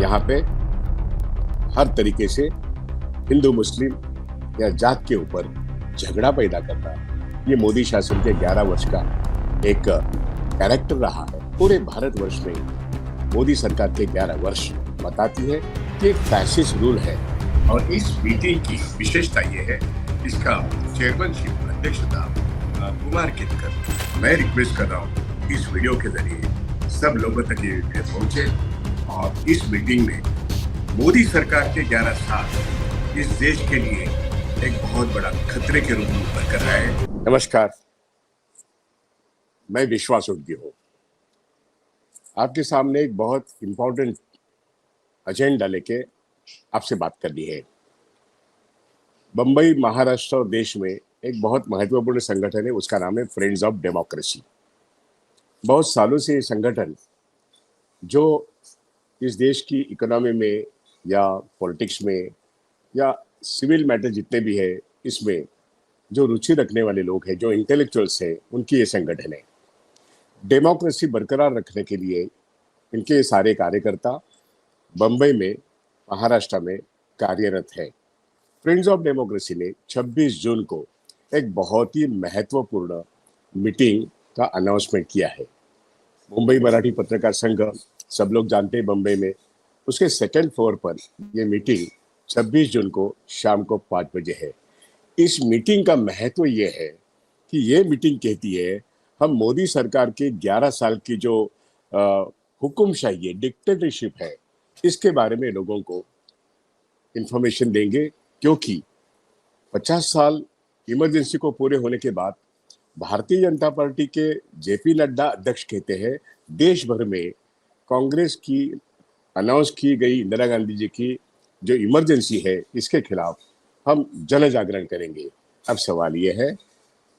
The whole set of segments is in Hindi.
यहाँ पे हर तरीके से हिंदू मुस्लिम या जात के ऊपर झगड़ा पैदा करना, ये मोदी शासन के 11 वर्ष का एक कैरेक्टर रहा है। पूरे भारतवर्ष में मोदी सरकार के 11 वर्ष बताती है कि एक फैसिस्ट रूल है। और इस मीटिंग की विशेषता ये है, इसका चेयरमैनशिप अध्यक्षता कुमार केतकर। मैं रिक्वेस्ट कर रहा हूँ इस वीडियो के जरिए सब लोगों तक ये वीडियो पहुंचे और इस मीटिंग में मोदी सरकार के 11 साल इस देश के लिए एक बहुत बड़ा खतरे के रूप में उभर कर रहा है। नमस्कार, मैं विश्वास उड़गी हूँ। आपके सामने एक बहुत इंपॉर्टेंट एजेंडा लेके आपसे बात करनी है। बंबई, महाराष्ट्र और देश में एक बहुत महत्वपूर्ण संगठन है, उसका नाम है फ्रेंड्स ऑफ डेमोक्रेसी। बहुत सालों से ये संगठन जो इस देश की इकोनॉमी में या पॉलिटिक्स में या सिविल मैटर जितने भी है, इसमें जो रुचि रखने वाले लोग हैं, जो इंटेलेक्चुअल्स हैं, उनकी ये संगठन है। डेमोक्रेसी बरकरार रखने के लिए इनके सारे कार्यकर्ता बंबई में, महाराष्ट्र में कार्यरत है। फ्रेंड्स ऑफ डेमोक्रेसी ने 26 जून को एक बहुत ही महत्वपूर्ण मीटिंग का अनाउंसमेंट किया है। मुंबई मराठी पत्रकार संघ, सब लोग जानते हैं बंबई में, उसके सेकेंड फ्लोर पर ये मीटिंग 26 जून को शाम को 5 बजे है। इस मीटिंग का महत्व ये है कि ये मीटिंग कहती है हम मोदी सरकार के 11 साल की जो हुकुमशाही है, डिक्टेटरशिप है, इसके बारे में लोगों को इंफॉर्मेशन देंगे। क्योंकि 50 साल इमरजेंसी को पूरे होने के बाद भारतीय जनता पार्टी के जेपी नड्डा अध्यक्ष कहते हैं देश भर में कांग्रेस की अनाउंस की गई इंदिरा गांधी जी की जो इमरजेंसी है, इसके खिलाफ हम जन जागरण करेंगे। अब सवाल ये है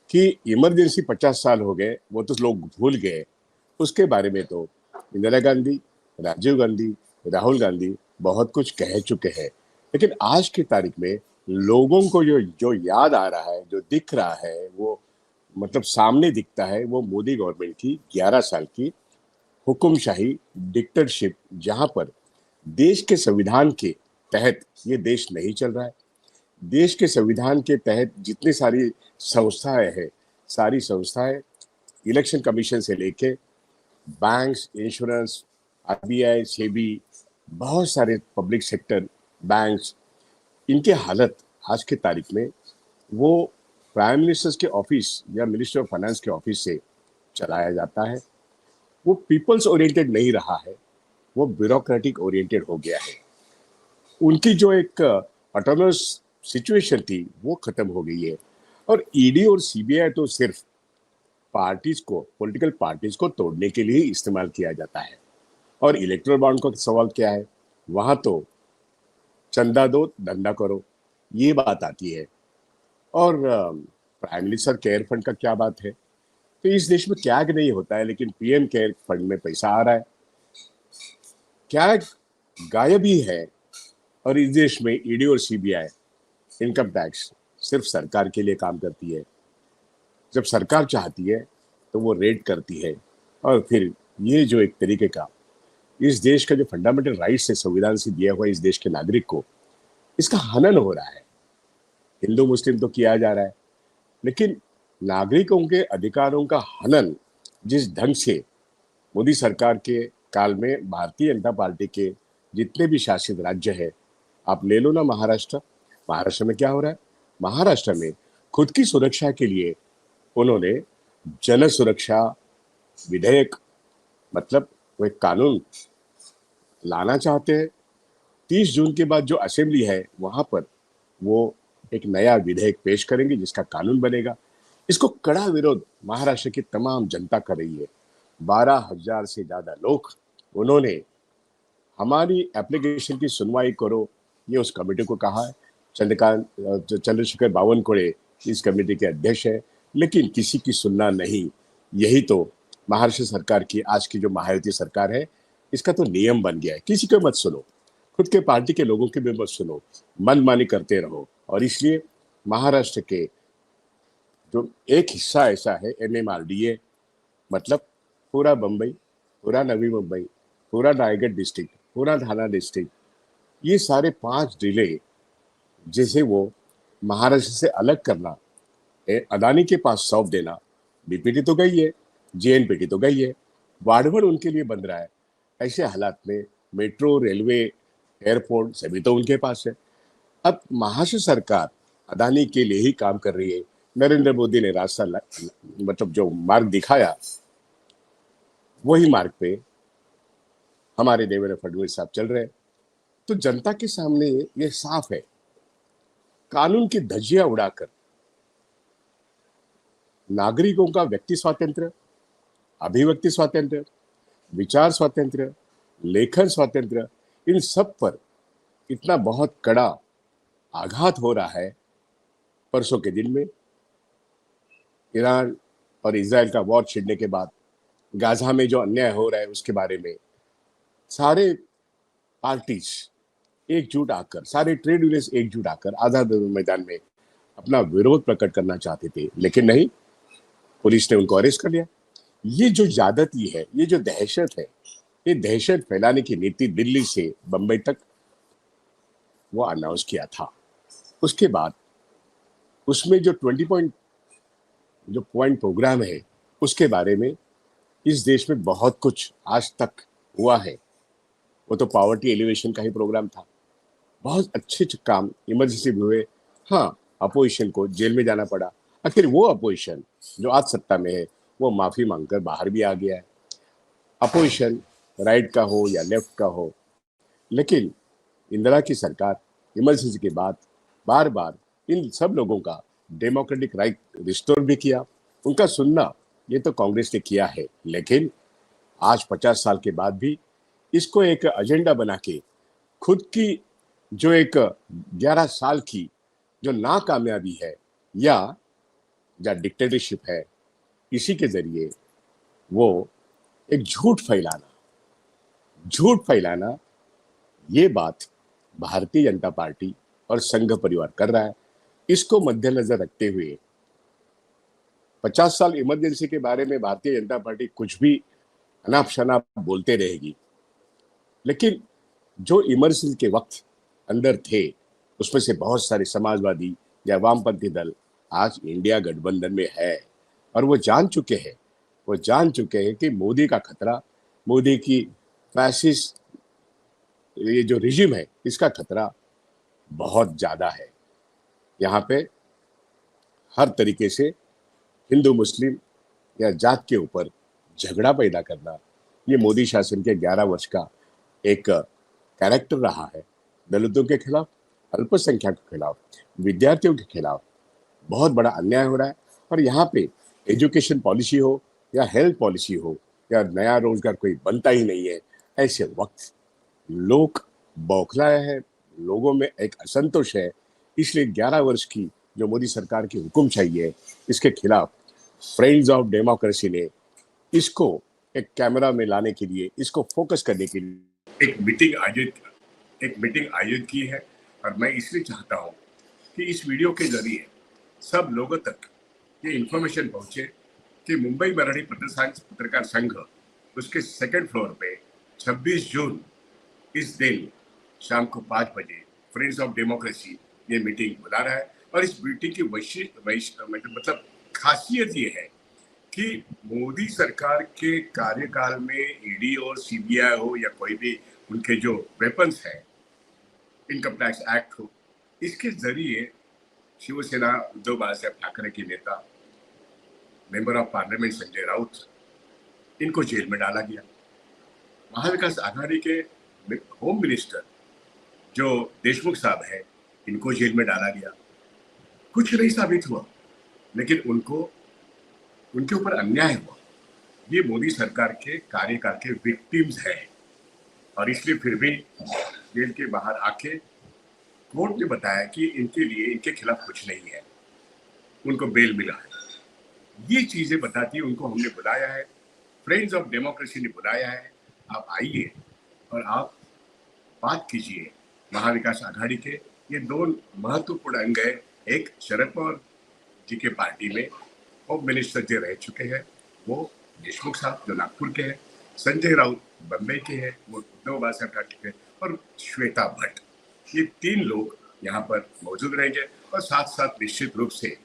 कि इमरजेंसी 50 साल हो गए, वो तो लोग भूल गए। उसके बारे में तो इंदिरा गांधी, राजीव गांधी, राहुल गांधी बहुत कुछ कह चुके हैं। लेकिन आज की तारीख में लोगों को जो याद आ रहा है, जो दिख रहा है, वो मतलब सामने दिखता है, वो मोदी गवर्नमेंट की 11 साल की हुकुमशाही, डिक्टेटरशिप, जहां पर देश के संविधान के तहत ये देश नहीं चल रहा है। देश के संविधान के तहत जितनी सारी संस्थाएं हैं, सारी संस्थाएं इलेक्शन कमीशन से लेके बैंक्स, इंश्योरेंस, आरबीआई, सेबी, बहुत सारे पब्लिक सेक्टर बैंक्स, इनके हालत आज की तारीख में वो प्राइम मिनिस्टर्स के ऑफिस या मिनिस्टर ऑफ फाइनेंस के ऑफिस से चलाया जाता है। वो पीपल्स ओरिएंटेड नहीं रहा है, वो ब्यूरोक्रेटिक ओरिएंटेड हो गया है। उनकी जो एक ऑटोनमस सिचुएशन थी वो खत्म हो गई है। और ईडी और सीबीआई तो सिर्फ पार्टीज को, पॉलिटिकल पार्टीज को तोड़ने के लिए इस्तेमाल किया जाता है। और इलेक्टोरल बॉन्ड का सवाल क्या है, वहां तो चंदा दो धंधा करो, ये बात आती है। और प्राइम मिनिस्टर केयर फंड का क्या बात है? तो इस देश में क्या नहीं होता है, लेकिन पीएम केयर फंड में पैसा आ रहा है, क्या गायब ही है। और इस देश में ईडी और सीबीआई, इनकम टैक्स सिर्फ सरकार के लिए काम करती है। जब सरकार चाहती है तो वो रेड करती है। और फिर ये जो एक तरीके का इस देश का जो फंडामेंटल राइट्स है, संविधान से दिया हुआ इस देश के नागरिक को, इसका हनन हो रहा है। हिंदू मुस्लिम तो किया जा रहा है, लेकिन नागरिकों के अधिकारों का हनन जिस ढंग से मोदी सरकार के काल में भारतीय जनता पार्टी के जितने भी शासित राज्य है, आप ले लो ना महाराष्ट्र। महाराष्ट्र में क्या हो रहा है? महाराष्ट्र में खुद की सुरक्षा के लिए उन्होंने जन सुरक्षा विधेयक, मतलब वो एक कानून लाना चाहते हैं। 30 जून के बाद जो असेंबली है वहां पर वो एक नया विधेयक पेश करेंगे जिसका कानून बनेगा। इसको कड़ा विरोध महाराष्ट्र की तमाम जनता कर रही है। 12,000 से ज्यादा लोग, उन्होंने हमारी एप्लीकेशन की सुनवाई करो, ये उस कमेटी को कहा है। चंद्रशेखर बावनकुळे इस कमेटी के अध्यक्ष है, लेकिन किसी की सुनना नहीं। यही तो महाराष्ट्र सरकार की, आज की जो महायुति सरकार है, इसका तो नियम बन गया है। किसी को मत सुनो, खुद के पार्टी के लोगों की भी मत सुनो, मनमानी करते रहो। और इसलिए महाराष्ट्र के जो एक हिस्सा ऐसा है, एमएमआरडीए, मतलब पूरा बम्बई, पूरा नवी मुंबई, पूरा रायगढ़ डिस्ट्रिक्ट, पूरा थाना डिस्ट्रिक्ट, ये सारे 5 जिले जैसे वो महाराष्ट्र से अलग करना, अदानी के पास सौंप देना। बीपीटी तो गई है, जेएनपीटी तो गई है, वाड़वड़ उनके लिए बन रहा है। ऐसे हालात में मेट्रो, रेलवे, एयरपोर्ट सभी तो उनके पास है। अब महाराष्ट्र सरकार अदानी के लिए ही काम कर रही है। नरेंद्र मोदी ने रास्ता मतलब जो मार्ग दिखाया, वही मार्ग पे हमारे देवेंद्र फडणवीस साहब चल रहे हैं। तो जनता के सामने ये साफ है, कानून की धज्जियां उड़ाकर नागरिकों का व्यक्ति स्वातंत्र्य, अभिव्यक्ति स्वातंत्र्य, विचार स्वातंत्र्य, लेखन स्वातंत्र्य, इन सब पर इतना बहुत कड़ा आघात हो रहा है। परसों के दिन में ईरान और इजराइल का वॉर छिड़ने के बाद गाजा में जो अन्याय हो रहा है उसके बारे में सारे पार्टीज एकजुट आकर, सारे ट्रेड यूनियंस एकजुट आकर आजाद मैदान में अपना विरोध प्रकट करना चाहते थे, लेकिन नहीं, पुलिस ने उनको अरेस्ट कर लिया। ये जो ज्यादती है, ये जो दहशत है, ये दहशत फैलाने की नीति दिल्ली से बंबई तक वो अनाउंस किया था। उसके बाद उसमें जो 20 पॉइंट जो पॉइंट प्रोग्राम है, उसके बारे में इस देश में बहुत कुछ आज तक हुआ है। वो तो पॉवर्टी एलिवेशन का ही प्रोग्राम था। बहुत अच्छे काम इमरजेंसी में हुए। हाँ, अपोजिशन को जेल में जाना पड़ा। आखिर वो अपोजिशन जो आज सत्ता में है, वो माफी मांगकर बाहर भी आ गया है। अपोजिशन राइट का हो या लेफ्ट का हो, लेकिन इंदिरा की सरकार इमरजेंसी के बाद बार बार इन सब लोगों का डेमोक्रेटिक राइट रिस्टोर भी किया। उनका सुनना ये तो कांग्रेस ने किया है, लेकिन आज 50 साल के बाद भी इसको एक एजेंडा बना के खुद की जो एक 11 साल की जो नाकामयाबी है या डिक्टेटरशिप है, इसी के जरिए वो एक झूठ फैलाना, ये बात भारतीय जनता पार्टी और संघ परिवार कर रहा है। इसको मद्देनजर रखते हुए 50 साल इमरजेंसी के बारे में भारतीय जनता पार्टी कुछ भी अनाप शनाप बोलते रहेगी, लेकिन जो इमरजेंसी के वक्त अंदर थे, उसमें से बहुत सारे समाजवादी या वामपंथी दल आज इंडिया गठबंधन में है। और वो जान चुके हैं कि मोदी का खतरा, मोदी की फैसिस्ट ये जो रिजिम है, इसका खतरा बहुत ज्यादा है। यहाँ पे हर तरीके से हिंदू मुस्लिम या जात के ऊपर झगड़ा पैदा करना, ये मोदी शासन के 11 वर्ष का एक कैरेक्टर रहा है। दलितों के खिलाफ, अल्पसंख्यक के खिलाफ, विद्यार्थियों के खिलाफ बहुत बड़ा अन्याय हो रहा है। और यहाँ पे एजुकेशन पॉलिसी हो या हेल्थ पॉलिसी हो या नया रोजगार कोई बनता ही नहीं है। ऐसे वक्त लोग बौखलाए हैं, लोगों में एक असंतोष है। इसलिए 11 वर्ष की जो मोदी सरकार की हुकुमशाही है, इसके खिलाफ फ्रेंड्स ऑफ डेमोक्रेसी ने इसको एक कैमरा में लाने के लिए, इसको फोकस करने के लिए एक मीटिंग आयोजित की है। और मैं इसलिए चाहता हूँ कि इस वीडियो के जरिए सब लोगों तक ये इन्फॉर्मेशन पहुंचे कि मुंबई मराठी पत्रकार संघ उसके सेकंड फ्लोर पे 26 जून इस दिन शाम को 5 बजे फ्रेंड्स ऑफ डेमोक्रेसी ये मीटिंग बुला रहा है। और इस मीटिंग की मतलब खासियत ये है कि मोदी सरकार के कार्यकाल में ईडी और सीबीआई हो या कोई भी उनके जो वेपन्स हैं, इनकम टैक्स एक्ट हो, इसके जरिए शिवसेना उद्धव बाळासाहेब ठाकरे के नेता member of parliament Sanjay Raut, इनको जेल में डाला गया। महाविकास आघाड़ी के होम मिनिस्टर जो देशमुख साहब है, इनको जेल में डाला गया। कुछ नहीं साबित हुआ, लेकिन उनके ऊपर अन्याय हुआ। ये मोदी सरकार के कार्यकाल के विक्टिम्स हैं। और इसलिए फिर भी जेल के बाहर आके कोर्ट ने बताया कि इनके खिलाफ कुछ नहीं है, उनको बेल मिला है। ये चीजें बताती है, उनको हमने बुलाया है, फ्रेंड्स ऑफ डेमोक्रेसी ने बुलाया है। आप आइए और आप बात कीजिए। महाविकास आघाड़ी के ये 2 महत्वपूर्ण अंग है। एक, शरद पवार जी के पार्टी में होम मिनिस्टर जो रह चुके हैं वो देशमुख साहब जो नागपुर के हैं, संजय राउत बम्बई के हैं, वो उद्धव बाला ठाकरे और श्वेता भट्ट, ये 3 लोग यहाँ पर मौजूद रहेंगे। और साथ साथ निश्चित रूप से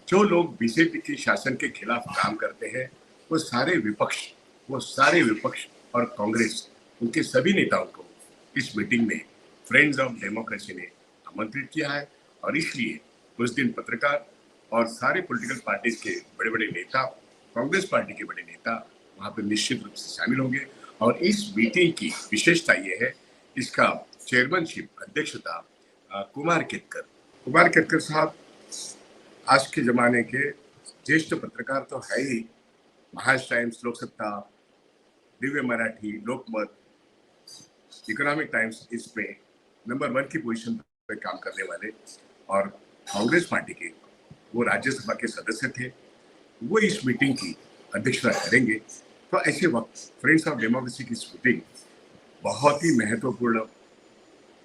जो लोग बीजेपी के शासन के खिलाफ काम करते हैं, वो सारे विपक्ष और कांग्रेस, उनके सभी नेताओं को इस मीटिंग में फ्रेंड्स ऑफ डेमोक्रेसी ने आमंत्रित किया है। और इसलिए उस दिन पत्रकार और सारे पॉलिटिकल पार्टीज के बड़े बड़े नेता, कांग्रेस पार्टी के बड़े नेता वहां पर निश्चित रूप से शामिल होंगे। और इस मीटिंग की विशेषता ये है, इसका चेयरमैनशिप, अध्यक्षता कुमार केतकर साहब आज के जमाने के ज्येष्ठ पत्रकार तो है ही। महाराष्ट्र टाइम्स, लोकसत्ता, दिव्य मराठी, लोकमत, इकोनॉमिक टाइम्स, इसमें नंबर 1 की पोजीशन पे काम करने वाले और कांग्रेस पार्टी के वो राज्यसभा के सदस्य थे, वो इस मीटिंग की अध्यक्षता करेंगे। तो ऐसे वक्त फ्रेंड्स ऑफ डेमोक्रेसी की मीटिंग बहुत ही महत्वपूर्ण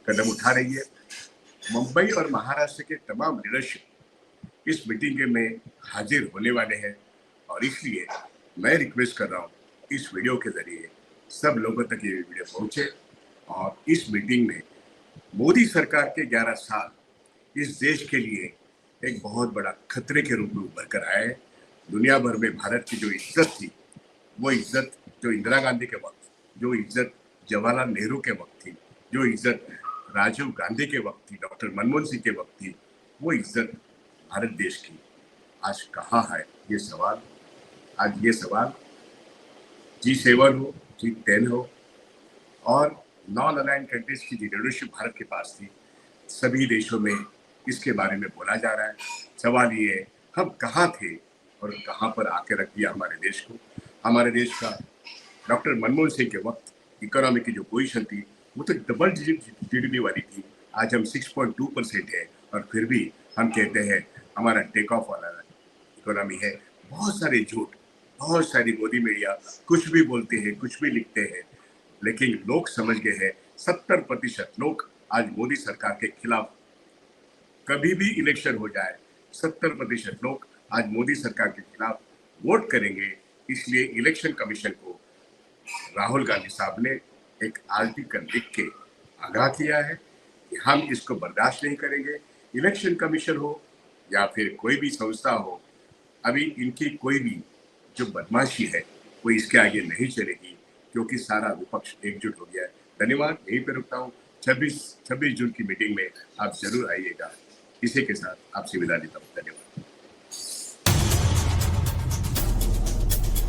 कदम उठा रही है। मुंबई और महाराष्ट्र के तमाम लीडरशिप इस मीटिंग में हाजिर होने वाले हैं। और इसलिए मैं रिक्वेस्ट कर रहा हूँ, इस वीडियो के जरिए सब लोगों तक ये वीडियो पहुंचे। और इस मीटिंग में मोदी सरकार के 11 साल इस देश के लिए एक बहुत बड़ा खतरे के रूप में उभर कर आए। दुनिया भर में भारत की जो इज्जत थी, वो इज्जत जो इंदिरा गांधी के वक्त, जो इज्जत जवाहरलाल नेहरू के वक्त थी, जो इज्जत राजीव गांधी के वक्त थी, डॉक्टर मनमोहन सिंह के वक्त थी, वो इज्जत भारत देश की आज कहाँ है? ये सवाल G7 हो, G10 हो और नॉन अलाइंड कंट्रीज की लीडरशिप भारत के पास थी, सभी देशों में इसके बारे में बोला जा रहा है। सवाल ये है, हम कहाँ थे और कहाँ पर आके रख दिया हमारे देश को। हमारे देश का डॉक्टर मनमोहन सिंह के वक्त इकोनॉमी की जो पोजीशन थी, वो तो डबल डिजिट जीडीपी वाली थी। आज हम 6.2% है और फिर भी हम कहते हैं हमारा टेक ऑफ वाला इकोनॉमी है। बहुत सारे झूठ, बहुत सारी मोदी मीडिया कुछ भी बोलते हैं, कुछ भी लिखते हैं, लेकिन लोग समझ गए हैं 70% लोग आज मोदी सरकार के खिलाफ, कभी भी इलेक्शन हो जाए 70% लोग आज मोदी सरकार के खिलाफ वोट करेंगे। इसलिए इलेक्शन कमीशन को राहुल गांधी साहब ने एक आर्टिकल लिख के आगाह किया है कि हम इसको बर्दाश्त नहीं करेंगे। इलेक्शन कमीशन हो या फिर कोई भी संस्था हो, अभी इनकी कोई भी जो बदमाशी है वो इसके आगे नहीं चलेगी, क्योंकि सारा विपक्ष एकजुट हो गया है। धन्यवाद, यहीं पे रुकता हूँ। 26 जून की मीटिंग में आप जरूर आइएगा। इसी के साथ आपसे विदा लेता हूँ। धन्यवाद।